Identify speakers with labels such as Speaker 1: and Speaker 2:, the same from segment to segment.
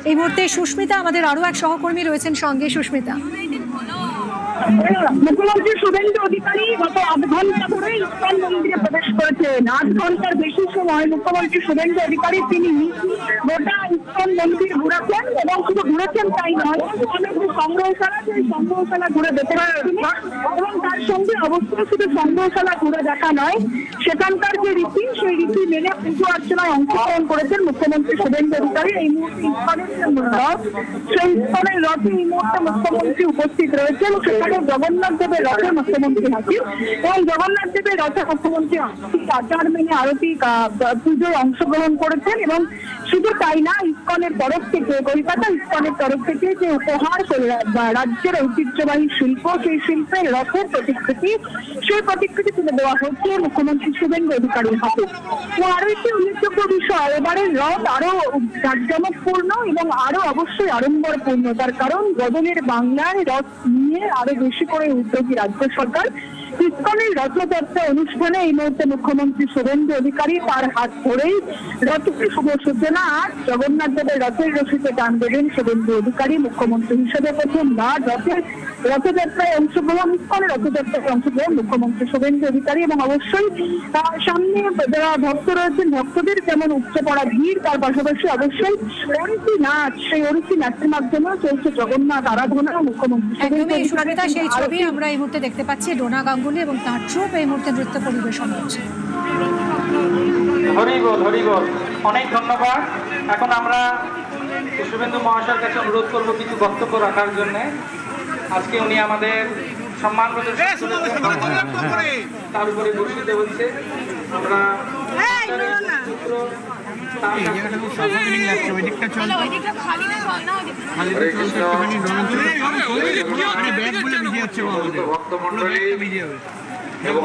Speaker 1: এই মুহূর্তে সুস্মিতা আমাদের আরো এক সহকর্মী রয়েছেন সঙ্গে। সুস্মিতা,
Speaker 2: মুখ্যমন্ত্রী শুভেন্দু অধিকারী গত ৮ ঘন্টা ধরে ইস্কন মন্দিরে প্রবেশ করেছেন। ৮ ঘন্টার বেশি সময় মুখ্যমন্ত্রী শুভেন্দু অধিকারী তিনি গোটা ইস্কন মন্দির ঘুরেছেন এবং শুধু ঘুরেছেন তাই নয়, অনেক সংগ্রহশালা সেই সংগ্রহশালা ঘুরে দেখে রাখছেন এবং তার সঙ্গে অবশ্যই শুধু সংগ্রহশালা ঘুরে দেখা নয়, সেখানকার যে রীতি সেই রীতি মেনে পুজো অর্চনায় অংশগ্রহণ করেছেন মুখ্যমন্ত্রী শুভেন্দু অধিকারী। এই মুহূর্তে ইস্কনের যে রথ, সেই ইস্কনের রথে এই মুহূর্তে মুখ্যমন্ত্রী উপস্থিত রয়েছেন। সেখানে জগন্নাথ দেবের রথে মুখ্যমন্ত্রী হাজির এবং জগন্নাথ দেবের রথে মুখ্যমন্ত্রী আচার মেনে আরতি পুজোয় অংশগ্রহণ করেছেন। এবং শুধু তাই না, ইস্কনের তরফ থেকে, কলকাতা ইস্কনের তরফ থেকে যে উপহার রাজ্যের ঐতিহ্যবাহী শিল্প, সেই শিল্পের রথের প্রতিকৃতি, সেই প্রতিকৃতি তুলে দেওয়া হচ্ছে মুখ্যমন্ত্রী শুভেন্দু অধিকারীর হাতে। এবং আরো একটি উল্লেখযোগ্য বিষয়, এবারের রথ আরো জাঁকজমকপূর্ণ এবং আরো অবশ্যই আড়ম্বরপূর্ণ। তার কারণ বদলের বাংলায় রথ নিয়ে আরো বেশি করে উদ্যোগী রাজ্য সরকার। ইস্কনের রথযাত্রা অনুষ্ঠানে এই মুহূর্তে মুখ্যমন্ত্রী শুভেন্দু অধিকারী তার হাত ধরেই রথের শুভ সূচনা। আর জগন্নাথ দেবের রথের রশিতে টান দেবেন শুভেন্দু অধিকারী মুখ্যমন্ত্রী হিসেবে প্রথমবার রথযাত্রায় অংশগ্রহণ, ইস্কনের রথযাত্রায় অংশগ্রহণ মুখ্যমন্ত্রী শুভেন্দু অধিকারী। এবং অবশ্যই সামনে যারা ভক্ত রয়েছেন, ভক্তদের যেমন উপচে পড়া ভিড়, তার পাশাপাশি অবশ্যই ওড়িশি নাচ, সেই ওড়িশি নাচের মাধ্যমে চলছে জগন্নাথ আরাধনা। মুখ্যমন্ত্রী
Speaker 1: সুস্মিতা, সেই ছবি আমরা এই মুহূর্তে দেখতে পাচ্ছি। ডোনা গাঙ্গুলি এবং তার ট্রুপ এই মুহূর্তে নৃত্য পরিবেশন করছে।
Speaker 3: অনেক ধন্যবাদ। এখন আমরা শুভেন্দু মহাশয়ের কাছে অনুরোধ করবো কিছু বক্তব্য রাখার জন্য। আজকে উনি আমাদের সম্মান প্রদর্শন তার উপরে বর্ষিত হচ্ছে। আমরা
Speaker 4: এবং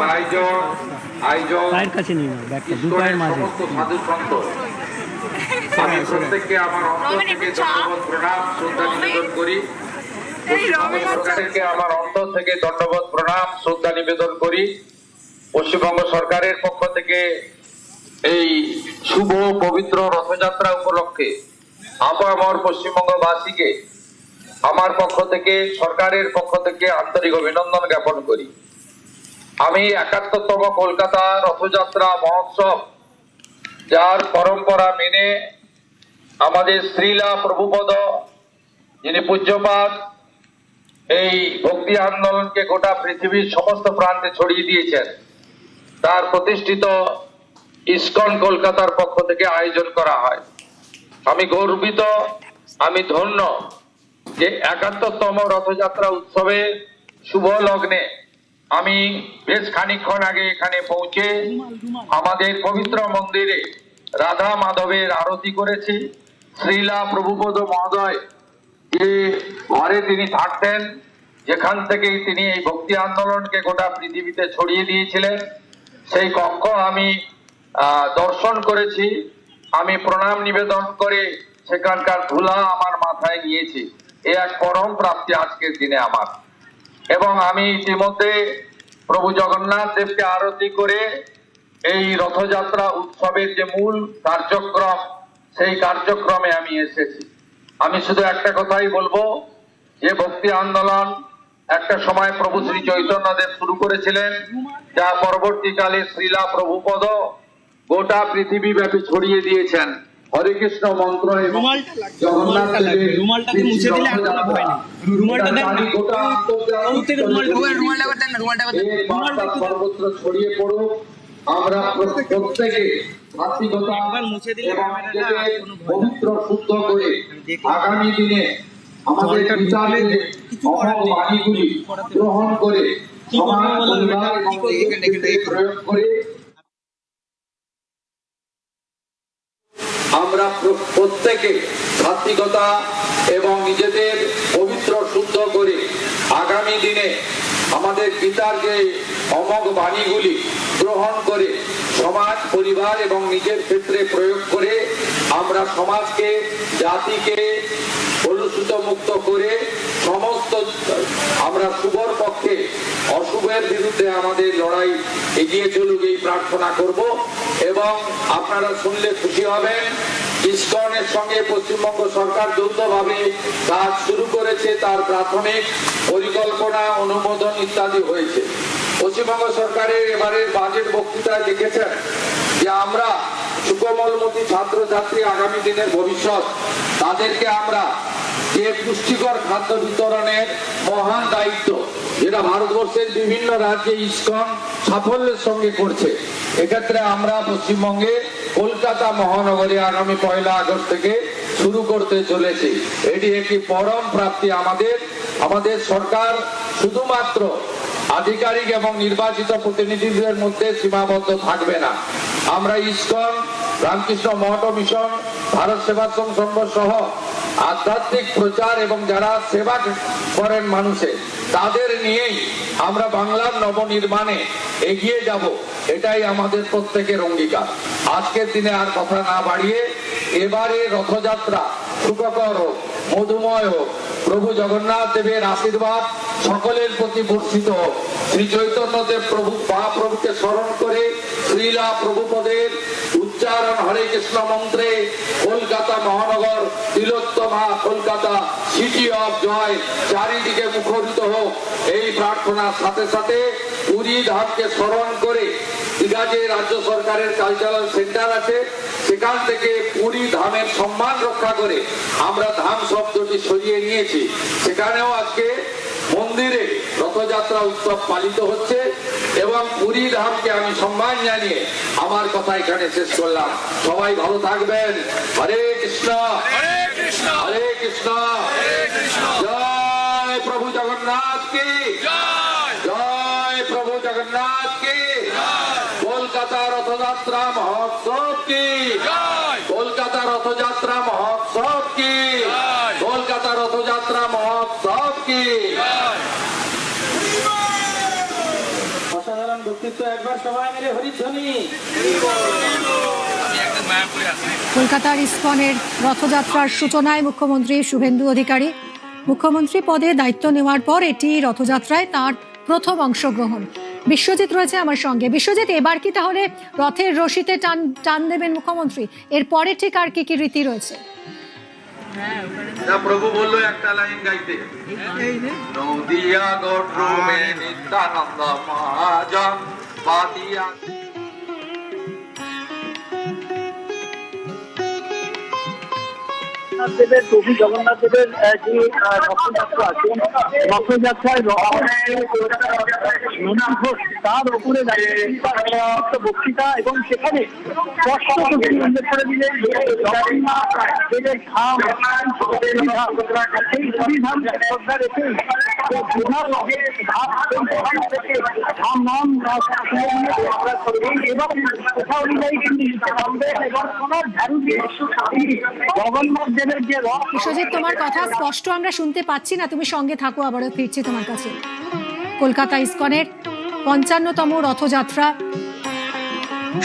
Speaker 4: আমি প্রত্যেককে আমার অন্তর থেকে ধন্যবাদ প্রণাম শ্রদ্ধা নিবেদন করি। সরকারকে আমার অন্তর থেকে ধন্যবাদ প্রণাম শ্রদ্ধা নিবেদন করি। পশ্চিমবঙ্গ সরকারের পক্ষ থেকে এই শুভ পবিত্র রথযাত্রা উপলক্ষে আমার পশ্চিমবঙ্গবাসীকে আমার পক্ষ থেকে, সরকারের পক্ষ থেকে আন্তরিক অভিনন্দন জ্ঞাপন করি। আমি ৭১তম কলকাতা রথযাত্রা মহোৎসব, যার পরম্পরা মেনে আমাদের শ্রীলা প্রভুপদ, যিনি পূজ্যপাদ, এই ভক্তি আন্দোলনকে গোটা পৃথিবীর সমস্ত প্রান্তে ছড়িয়ে দিয়েছেন, তার প্রতিষ্ঠিত ইস্কন কলকাতার পক্ষ থেকে আয়োজন করা হয়। আমি গর্বিত, আমি ধন্য যে ৭১তম রথযাত্রা উৎসবে শুভ লগ্নে আমি বেশ খানিকক্ষণ আগে এখানে পৌঁছে আমাদের পবিত্র মন্দিরে রাধা মাধবের আরতি করেছি। শ্রীলা প্রভুপদ মহোদয় যে ঘরে তিনি থাকতেন, যেখান থেকেই তিনি এই ভক্তি আন্দোলনকে গোটা পৃথিবীতে ছড়িয়ে দিয়েছিলেন, সেই কক্ষ আমি দর্শন করেছি। আমি প্রণাম নিবেদন করে সেখানকার ধুলা আমার মাথায় নিয়েছি। এ এক পরম প্রাপ্তি আজকের দিনে আমার। এবং আমি ইতিমধ্যে প্রভু জগন্নাথ দেবকে আরতি করে এই রথযাত্রা উৎসবের যে মূল কার্যক্রম, সেই কার্যক্রমে আমি এসেছি। আমি শুধু একটা কথাই বলবো, যে ভক্তি আন্দোলন একটা সময় প্রভু শ্রী চৈতন্য দেব শুরু করেছিলেন, যা পরবর্তীকালে শ্রীলা প্রভুপদ গোটা পৃথিবী ব্যাপী ছড়িয়ে দিয়েছেন। হরে কৃষ্ণ মন্ত্র এবং জগন্নাথ দেবের সর্বত্র ছড়িয়ে পড়ুক। আমরা প্রত্যেকে পবিত্র শুদ্ধ করে আগামী দিনে আমাদের বিচারের বাণীগুলি গ্রহণ করে সমাজ পরিবার প্রয়োগ করে আমরা প্রত্যেকে সাত্বিকতা এবং নিজেদের পবিত্র শুদ্ধ করে আগামী দিনে আমাদের পিতার যে অমোঘ বাণীগুলি গ্রহণ করে সমাজ পরিবার এবং নিজের ক্ষেত্রে প্রয়োগ করে আমরা সমাজকে, জাতিকে কলুষিত মুক্ত করে সমস্ত আমরা শুভর পক্ষে, অশুভের বিরুদ্ধে আমাদের লড়াই এগিয়ে চলুক, এই প্রার্থনা করব। এবং আপনারা শুনলে খুশি হবেন ইসকনের সঙ্গে পশ্চিমবঙ্গ সরকার যৌথভাবে কাজ শুরু করেছে, তার প্রাথমিক পরিকল্পনা, অনুমোদন ইত্যাদি হয়েছে। পশ্চিমবঙ্গ সরকারের এবারের বাজেট বক্তৃতায় দেখেছেন যে আমরা সুকোমলমতি ছাত্রছাত্রী আগামী দিনের ভবিষ্যৎ, তাদেরকে আমরা যে পুষ্টিকর খাদ্য বিতরণের মহান দায়িত্ব, যেটা ভারতবর্ষের বিভিন্ন রাজ্যে ইসকন সাফল্যের সঙ্গে করছে, এক্ষেত্রে আমরা পশ্চিমবঙ্গে কলকাতা মহানগরে আগামী 1 আগস্ট থেকে শুরু করতে চলেছি। এটি একটি পরম প্রাপ্তি আমাদের। আমাদের সরকার শুধুমাত্র আধিকারিক এবং নির্বাচিত প্রতিনিধিদের মধ্যে সীমাবদ্ধ থাকবে না। আমরা ইসকন, রামকৃষ্ণ মঠ মিশন, ভারত সেবাশ্রম সংঘ সহ আধ্যাত্মিক প্রচার এবং যারা সেবা করেন মানুষের, তাদের নিয়েই আমরা বাংলার নবনির্মাণে এগিয়ে যাব, এটাই আমাদের প্রত্যেকের অঙ্গীকার। আজকের দিনে আর কথা না বাড়িয়ে এবারে রথযাত্রা সুখকর হোক, মধুময় হোক, প্রভু জগন্নাথ দেবের আশীর্বাদ সকলের প্রতি বর্ষিত হোক। শ্রী চৈতন্যদেব প্রভু মহাপ্রভুকে স্মরণ করে শ্রীলা প্রভুপদের উচ্চারণ হরে কৃষ্ণ মন্ত্রে কলকাতা মহানগর তিলোত্তমা কলকাতা সিটি অফ জয় চারিদিকে মুখরিত হোক, এই প্রার্থনার সাথে সাথে পুরী ধামকে স্মরণ করে দীঘাতে রাজ্য সরকারের কালচারাল সেন্টার আছে, সেখান থেকে পুরী ধামের সম্মান রক্ষা করে আমরা ধাম শব্দটি সরিয়ে নিয়েছি। সেখানেও আজকে মন্দিরে রথযাত্রা উৎসব পালিত হচ্ছে এবং পুরী ধামকে আমি সম্মান জানিয়ে আমার কথা এখানে শেষ করলাম। সবাই ভালো থাকবেন। হরে কৃষ্ণ, হরে কৃষ্ণ, জয় প্রভু জগন্নাথ কি জয়, প্রভু জগন্নাথ কি, কলকাতা রথযাত্রা মহোৎসব কি, কলকাতা রথযাত্রা মহোৎসব কি, কলকাতা রথযাত্রা মহোৎসব কি।
Speaker 3: অসাধারণ বক্তৃতা, একবার সবাই মিলে হরিধ্বনি।
Speaker 1: কলকাতার ইসকনের রথযাত্রার সূচনায় মুখ্যমন্ত্রী শুভেন্দু অধিকারী। মুখ্যমন্ত্রী পদে দায়িত্ব নেওয়ার পর এটি রথযাত্রায় তার প্রথম অংশগ্রহণ। বিশ্বজিৎ রয়েছে আমার সঙ্গে। বিশ্বজিৎ, এবার কি তাহলে রথের রশিতে টান দেবেন মুখ্যমন্ত্রী? এরপরে ঠিক আর কি কি রীতি রয়েছে?
Speaker 4: প্রভু বললো একটা লাইন গাইতে, নদিয়া গঠ্রমে নিত্যানন্দ মহাজন বাদিয়া।
Speaker 2: দেবের প্রভু জগন্নাথ দেবের যে রথযাত্রা আছে, রথযাত্রায় মীনা ঘোষ তার উপরে বক্তৃতা, এবং সেখানে স্পষ্ট উল্লেখ করে দিলেন জগন্নাথ দেবের ধাম, সেই ধাম শ্রদ্ধা রেখে এবং কথা অনুযায়ী তিনি এবং সোনার ঝাড়ু দিয়ে জগন্নাথ দেবের যে রথ।
Speaker 1: বিশ্বজিৎ, তোমার কথা স্পষ্ট আমরা শুনতে পাচ্ছি না, তুমি সঙ্গে থাকো, আবারও ফিরছি তোমার কাছে। কলকাতা ইসকনের 55তম রথযাত্রা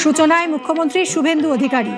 Speaker 1: সূচনায় মুখ্যমন্ত্রী শুভেন্দু অধিকারী।